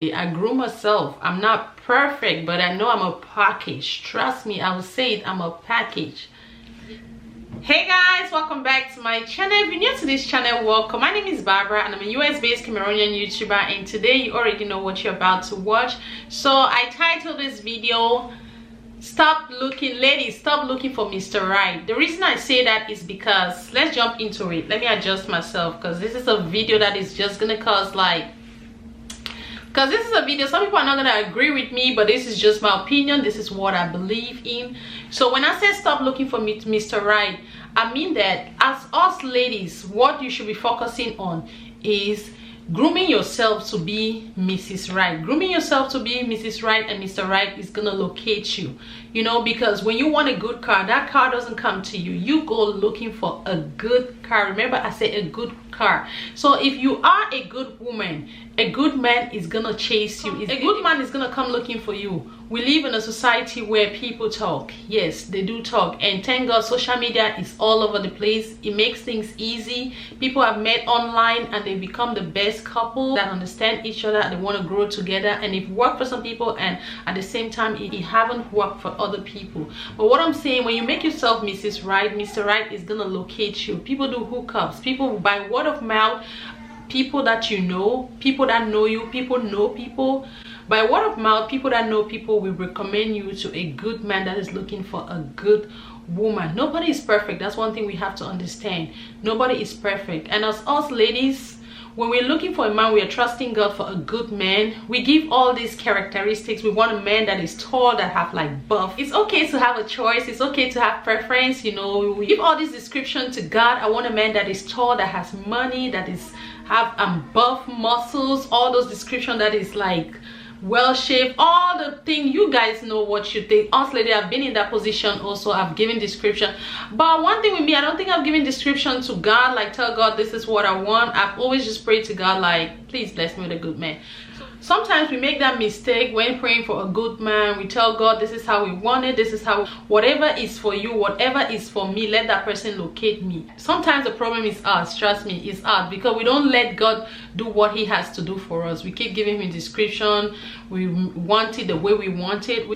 I groom myself. I'm not perfect, but I know I'm a package. Trust me, I will say it, I'm a package. Hey guys, welcome back to my channel. If you're new to this channel, welcome. My name is Barbara and I'm a US based Cameroonian YouTuber, and today you already know what you're about to watch. So I titled this video, stop looking, ladies, stop looking for Mr. Right. The reason I say that is because, let's jump into it. Let me adjust myself because this is a video that is just gonna cause this is a video, some people are not gonna agree with me, but this is just my opinion. This is what I believe in. So when I say stop looking for Mr. Right, I mean that as us ladies, what you should be focusing on is grooming yourself to be Mrs. Right. Grooming yourself to be Mrs. Right, and Mr. Right is gonna locate you. You know, because when you want a good car, that car doesn't come to you. You go looking for a good car. Remember, I said a good car. So if you are a good woman, a good man is gonna chase you. A good man is gonna come looking for you. We live in a society where people talk. Yes, they do talk, and thank God social media is all over the place. It makes things easy. People have met online and they become the best couple that understand each other. They want to grow together, and it worked for some people, and at the same time it haven't worked for other people. But what I'm saying, when you make yourself Mrs. Right, Mr. Right is gonna locate you. People do hookups, people by word of mouth, people that you know, people that know you, people know people. By word of mouth, people that know people will recommend you to a good man that is looking for a good woman. Nobody is perfect. That's one thing we have to understand. Nobody is perfect. And as us ladies, when we're looking for a man, we are trusting God for a good man. We give all these characteristics. We want a man that is tall, that have like buff. It's okay to have a choice. It's okay to have preference. You know, we give all this description to God. I want a man that is tall, that has money, that is have buff muscles. All those description that is like well shaped, all the thing. You guys know what you think. Us lady, I've been in that position also. I've given description, but one thing with me, I don't think I've given description to God, like tell God this is what I want. I've always just prayed to God like, please bless me with a good man. Sometimes we make that mistake when praying for a good man. We tell God this is how we want it, this is how, whatever is for you, whatever is for me, let that person locate me. Sometimes the problem is us. Trust me, it's us, because we don't let God do what he has to do for us. We keep giving him description. We want it the way we want it.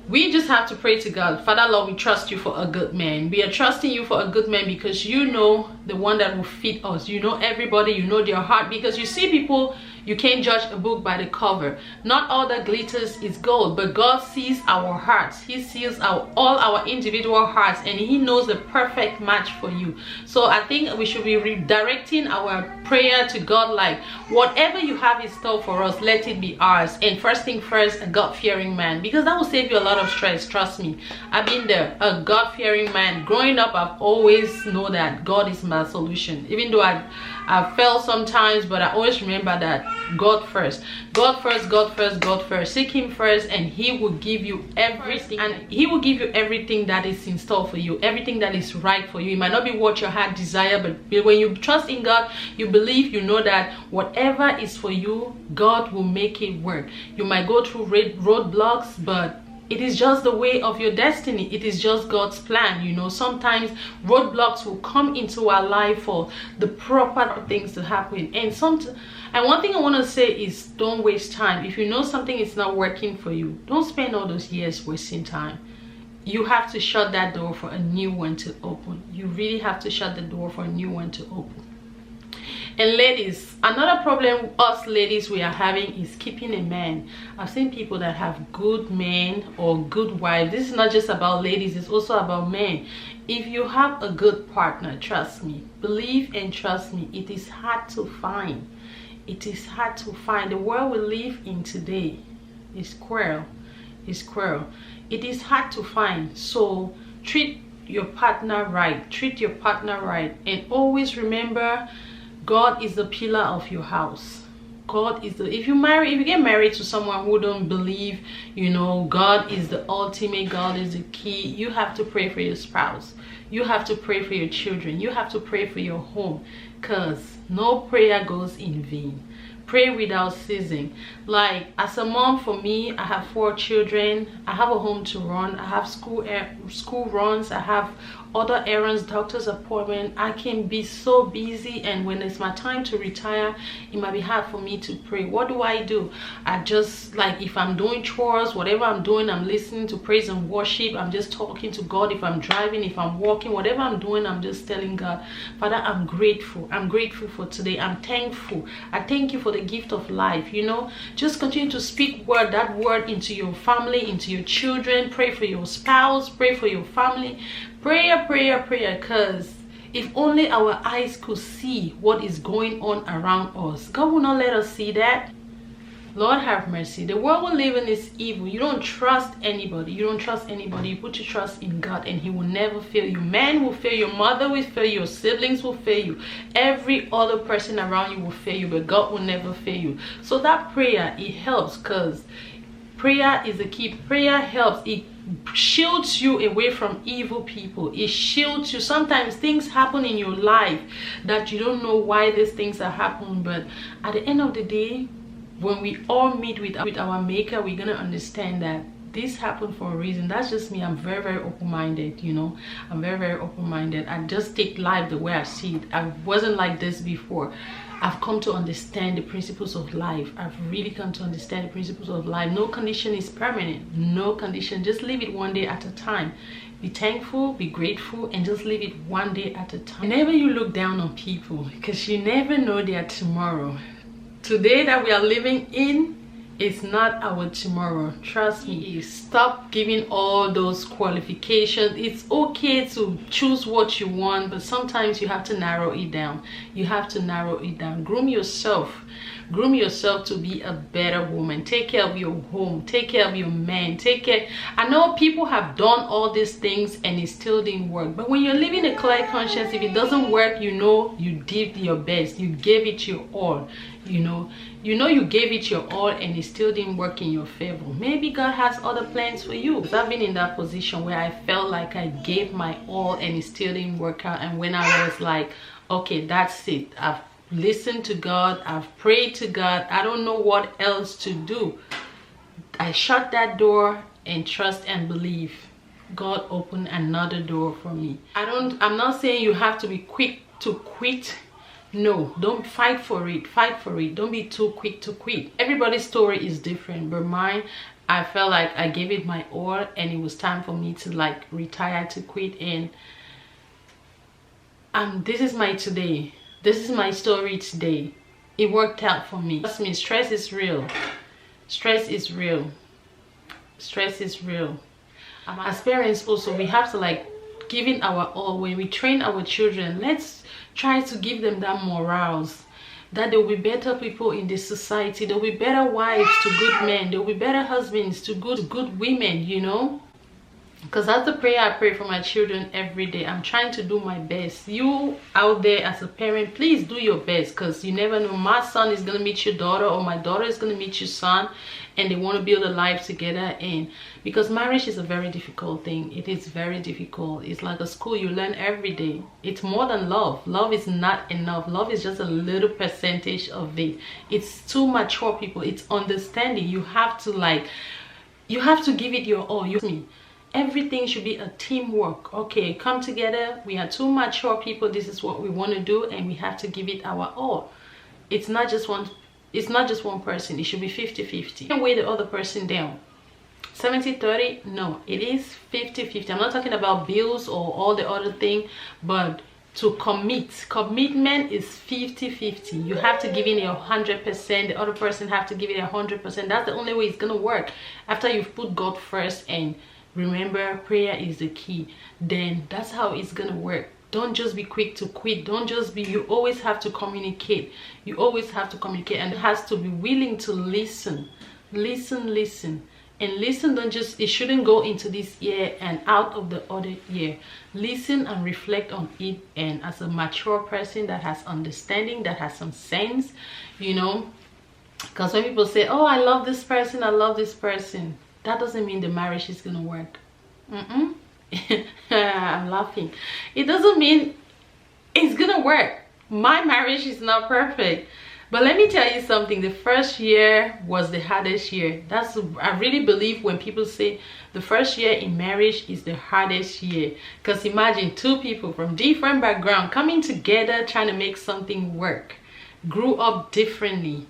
We just have to pray to God. Father Lord, we trust you for a good man. We are trusting you for a good man because you know the one that will fit us. You know everybody, you know their heart, because you see people, you can't judge a book by the cover. Not all that glitters is gold, but God sees our hearts. He sees all our individual hearts, and he knows the perfect match for you. So I think we should be redirecting our prayer to God, like whatever you have in store for us, let it be ours. And first thing first, a God-fearing man, because that will save you a lot of stress. Trust me, I've been there. A God-fearing man. Growing up, I've always known that God is my solution, even though I fail sometimes, but I always remember that God first, God first, God first, God first. Seek him first, and he will give you everything, and he will give you everything that is in store for you, everything that is right for you. It might not be what your heart desire, but when you trust in God, you believe, you know that whatever is for you, God will make it work. You might go through roadblocks, but it is just the way of your destiny. It is just God's plan. You know, sometimes roadblocks will come into our life for the proper things to happen. And one thing I want to say is, don't waste time. If you know something is not working for you, don't spend all those years wasting time. You have to shut that door for a new one to open. You really have to shut the door for a new one to open. And ladies, another problem us ladies we are having is keeping a man. I've seen people that have good men or good wives. This is not just about ladies, it's also about men. If you have a good partner, trust me, believe and trust me, it is hard to find. It is hard to find. The world we live in today is cruel. It's cruel. It is hard to find. So treat your partner right. Treat your partner right. And always remember, God is the pillar of your house. God is the, if you get married to someone who don't believe, you know, God is the ultimate, God is the key, you have to pray for your spouse. You have to pray for your children. You have to pray for your home, because no prayer goes in vain. pray without ceasing. Like, as a mom, for me, I have 4 children. I have a home to run. I have school runs. I have other errands, doctor's appointment. I can be so busy, and when it's my time to retire, it might be hard for me to pray. What do? I just, like, if I'm doing chores, whatever I'm doing, I'm listening to praise and worship. I'm just talking to God. If I'm driving, if I'm walking, whatever I'm doing, I'm just telling God, Father, I'm grateful. I'm grateful for today. I'm thankful. I thank you for the gift of life. You know, just continue to speak that word into your family, into your children. Pray for your spouse, pray for your family. Prayer, because if only our eyes could see what is going on around us. God will not let us see that. Lord have mercy. The world we live in is evil. You don't trust anybody. You don't trust anybody. You put your trust in God, and He will never fail you. Man will fail, your mother will fail, your siblings will fail you, every other person around you will fail you, but God will never fail you. So that prayer, it helps, because prayer is the key. Prayer helps. It shields you away from evil people. It shields you. Sometimes things happen in your life that you don't know why these things are happening, but at the end of the day, when we all meet with our maker, we're gonna understand that this happened for a reason. That's just me. I'm very open-minded, you know. I'm very open-minded. I just take life the way I see it. I wasn't like this before. I've come to understand the principles of life. I've really come to understand the principles of life. No condition is permanent. No condition. Just live it one day at a time. Be thankful, be grateful, and just live it one day at a time. Whenever you look down on people, because you never know their tomorrow. Today that we are living in is not our tomorrow. Trust me. Stop giving all those qualifications. It's okay to choose what you want, but sometimes you have to narrow it down. You have to narrow it down. Groom yourself. Groom yourself to be a better woman. Take care of your home. Take care of your man. Take care. I know people have done all these things and it still didn't work. But when you're living a clear conscience, if it doesn't work, you know you did your best. You gave it your all. You know you gave it your all and it still didn't work in your favor. Maybe God has other plans for you. I've been in that position where I felt like I gave my all and it still didn't work out. And when I was like, okay, that's it. I've listened to God. I've prayed to God. I don't know what else to do. I shut that door and trust and believe. God opened another door for me. I'm not saying you have to be quick to quit. No, don't fight for it. Fight for it. Don't be too quick to quit. Everybody's story is different, but mine, I felt like I gave it my all and it was time for me to like retire, to quit. And this is my today. This is my story today. It worked out for me. Trust me, stress is real. Stress is real. Stress is real. As parents also, we have to like give it our all. When we train our children, let's try to give them that morals, that they'll be better people in this society. They'll be better wives to good men. They'll be better husbands to good women, you know. Because that's the prayer I pray for my children every day. I'm trying to do my best. You out there as a parent, please do your best, because you never know. My son is going to meet your daughter, or my daughter is going to meet your son, and they want to build a life together. And because marriage is a very difficult thing. It is very difficult. It's like a school. You learn every day. It's more than love. Love is not enough. Love is just a little percentage of it. It's too mature people. It's understanding. You have to give it your all. Everything should be a teamwork. Okay, come together. We are two mature people. This is what we want to do, and we have to give it our all. It's not just one person. It should be 50-50. Don't weigh the other person down. 70-30. No, it is 50-50. I'm not talking about bills or all the other thing, but to commitment is 50-50. You have to give in 100%. The other person have to give it 100%. That's the only way it's gonna work. After you've put God first and remember, prayer is the key, then that's how it's gonna work. Don't just be quick to quit. Don't just be, you always have to communicate. You always have to communicate, and it has to be willing to listen. And listen, don't just, it shouldn't go into this ear and out of the other ear. Listen and reflect on it, and as a mature person that has understanding, that has some sense, you know. Because when people say, oh, I love this person, I love this person, that doesn't mean the marriage is gonna work. I'm laughing. It doesn't mean it's gonna work. My marriage is not perfect. But let me tell you something, the first year was the hardest year. I really believe when people say the first year in marriage is the hardest year, because imagine two people from different background coming together trying to make something work, grew up differently.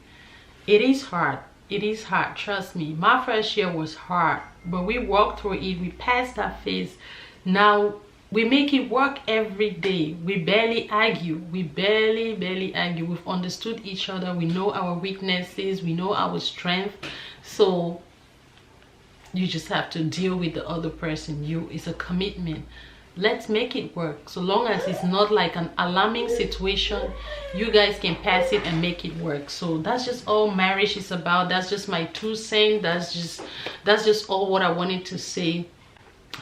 It is hard. It is hard, trust me. My first year was hard, but we walked through it. We passed that phase. Now we make it work every day. We barely argue. We barely argue. We've understood each other. We know our weaknesses. We know our strength. So you just have to deal with the other person. It's a commitment. Let's make it work. So long as it's not like an alarming situation, you guys can pass it and make it work. So that's just all marriage is about. That's just my 2 cents. That's just all what I wanted to say.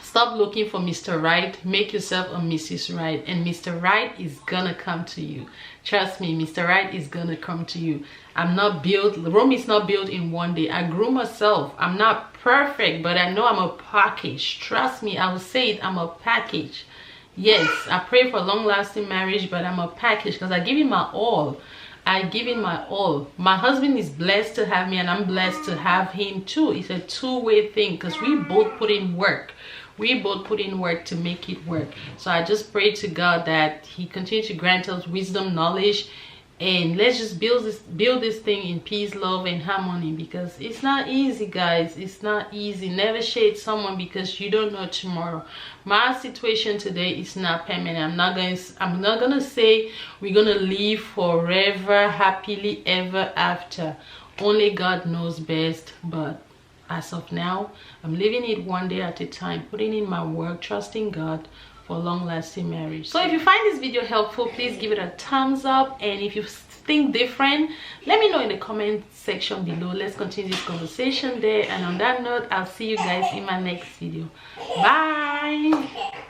Stop looking for Mr. Right. Make yourself a Mrs. Right, and Mr. Right is gonna come to you. Trust me, Mr. Right is gonna come to you. Rome is not built in one day. I grew myself. I'm not perfect, but I know I'm a package. Trust me, I will say it, I'm a package. Yes, I pray for long-lasting marriage, but I'm a package because I give him my all. I give him my all. My husband is blessed to have me, and I'm blessed to have him too. It's a two-way thing because we both put in work. We both put in work to make it work. So I just pray to God that he continues to grant us wisdom, knowledge, and let's just build this thing in peace, love, and harmony, because it's not easy, guys. It's not easy. Never shade someone because you don't know tomorrow. My situation today is not permanent. I'm not gonna say we're gonna live forever happily ever after. Only God knows best, but as of now, I'm living it one day at a time, putting in my work, trusting God for long-lasting marriage. So if you find this video helpful, please give it a thumbs up, and if you think different, let me know in the comment section below. Let's continue this conversation there, and on that note, I'll see you guys in my next video. Bye.